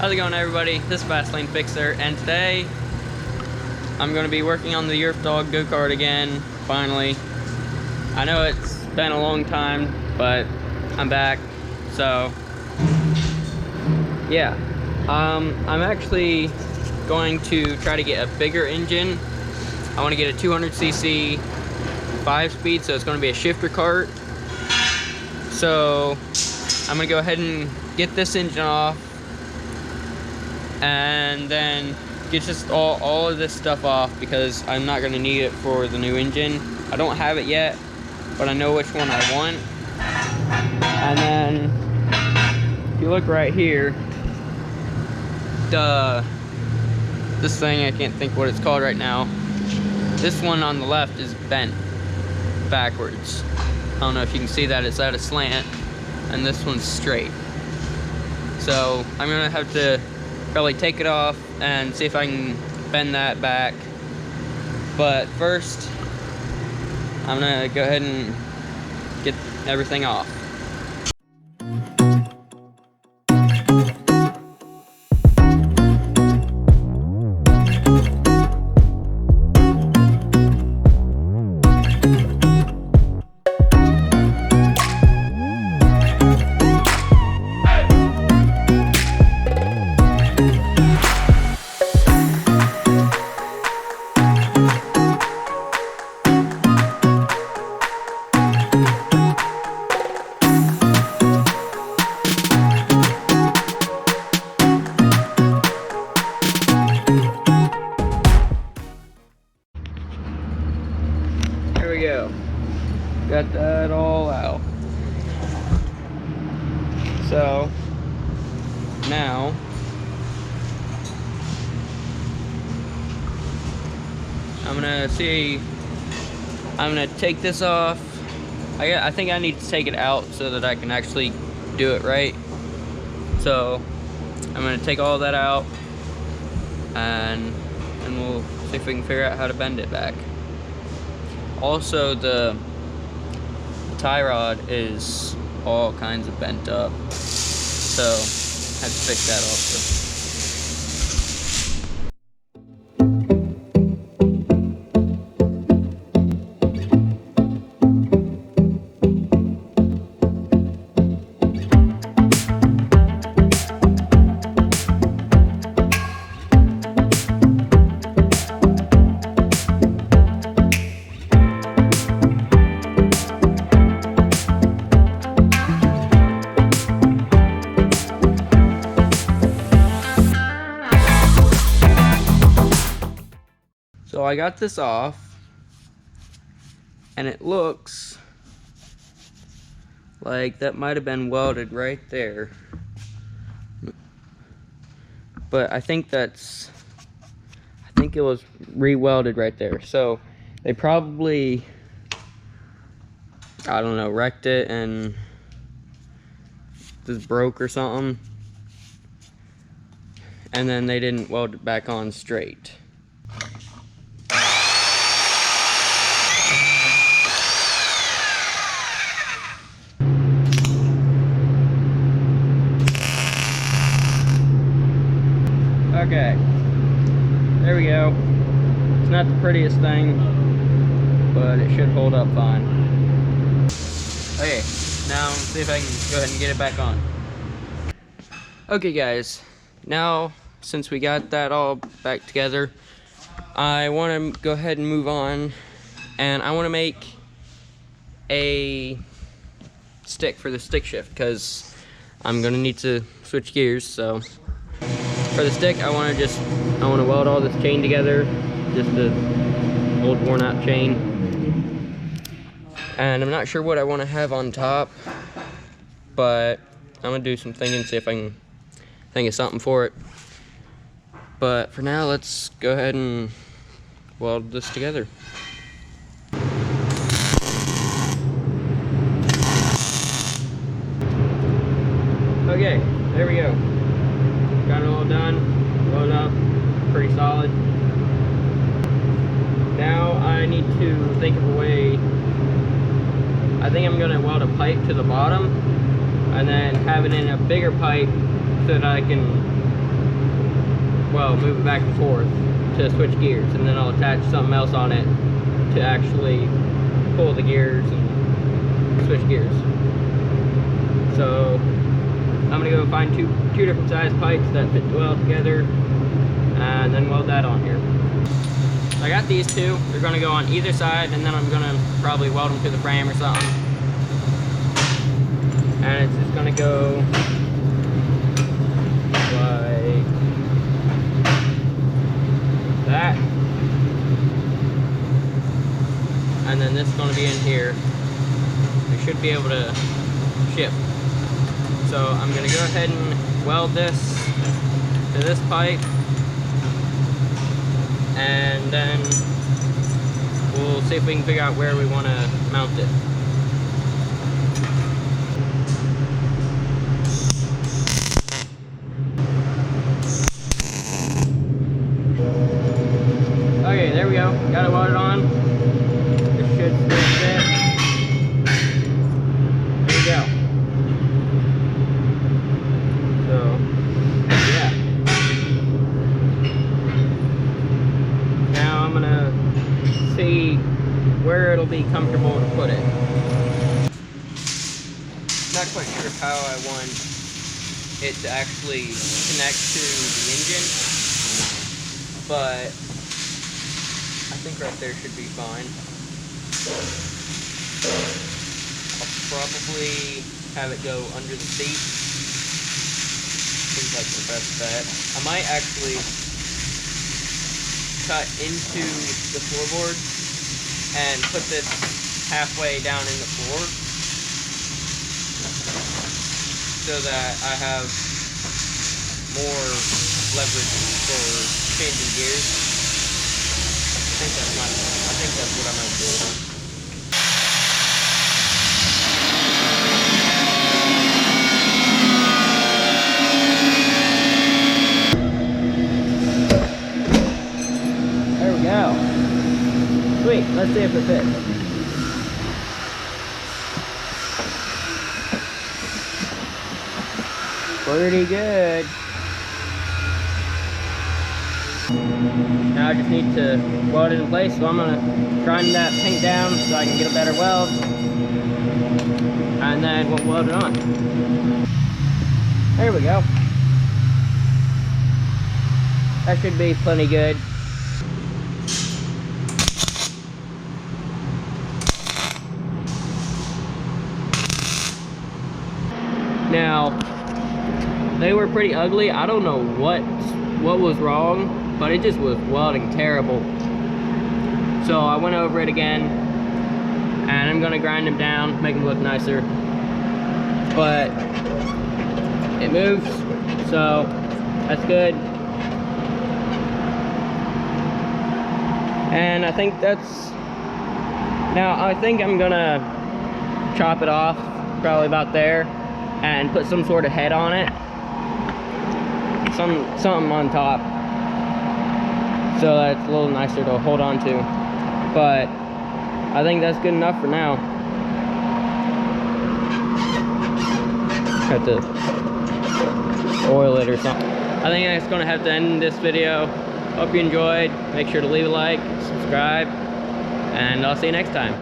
How's it going, everybody? This is Fastlane Fixer, and today I'm going to be working on the Yerf Dog go-kart again, finally. I know it's been a long time, but I'm back, so yeah. I'm actually going to try to get a bigger engine. I want to get a 200cc 5-speed, so it's going to be a shifter kart. So I'm going to go ahead and get this engine off, and then get just all of this stuff off because I'm not going to need it for the new engine. I don't have it yet, but I know which one I want. And then if you look right here, this thing, I can't think what it's called right now. This one on the left is bent backwards. I don't know if you can see that, it's at a slant, and this one's straight. So I'm gonna have to probably take it off and see if I can bend that back. But first, I'm gonna go ahead and get everything off. There we go. Got that all out. So now I'm gonna take this off. I think I need to take it out so that I can actually do it right. So I'm gonna take all that out, and we'll see if we can figure out how to bend it back. Also, the tie rod is all kinds of bent up, so I have to fix that also. So I got this off, and it looks like that might have been welded right there. But I think it was re-welded right there. So they probably, I don't know, wrecked it and just broke or something. And then they didn't weld it back on straight. Okay, there we go. It's not the prettiest thing, but it should hold up fine. Okay, now see if I can go ahead and get it back on. Okay guys, now since we got that all back together, I want to go ahead and move on, and I want to make a stick for the stick shift because I'm gonna need to switch gears. So for the stick, I want to weld all this chain together, just an old worn out chain. And I'm not sure what I want to have on top, but I'm gonna do some thinking, see if I can think of something for it. But for now, let's go ahead and weld this together. Okay, there we go. Got it all done, welded up, pretty solid. Now I need to think of a way. I think I'm gonna weld a pipe to the bottom and then have it in a bigger pipe so that I can well, move it back and forth to switch gears, and then I'll attach something else on it to actually pull the gears and switch gears. So I'm gonna go find two different size pipes that fit well together, and then weld that on here. I got these two. They're gonna go on either side, and then I'm gonna probably weld them to the frame or something. And it's just gonna go like that. And then this is gonna be in here. We should be able to ship. So I'm gonna go ahead and weld this to this pipe, and then we'll see if we can figure out where we want to mount it. Okay, there we go. Got it welded on. This should still fit. There we go. So, yeah. Now I'm gonna see where it'll be comfortable to put it. Not quite sure how I want it to actually connect to the engine, but I think right there should be fine. I'll probably have it go under the seat. Seems like the best bet. I might actually cut into the floorboard and put this halfway down in the floor so that I have more leverage for changing gears. I think that's what I might do. There we go. Sweet, let's see if it fits. Pretty good. Now I just need to weld it in place, so I'm gonna grind that paint down so I can get a better weld, and then we'll weld it on. There we go. That should be plenty good. Now, they were pretty ugly. I don't know what was wrong, but it just was welding terrible. So I went over it again, and I'm gonna grind them down, make them look nicer. But it moves, so that's good. And I think that's, now I think I'm gonna chop it off, probably about there, and put some sort of head on it. Something on top, so that's a little nicer to hold on to. But I think that's good enough for now. Have to oil it or something. I think that's gonna have to end this video. Hope you enjoyed. Make sure to leave a like, subscribe, and I'll see you next time.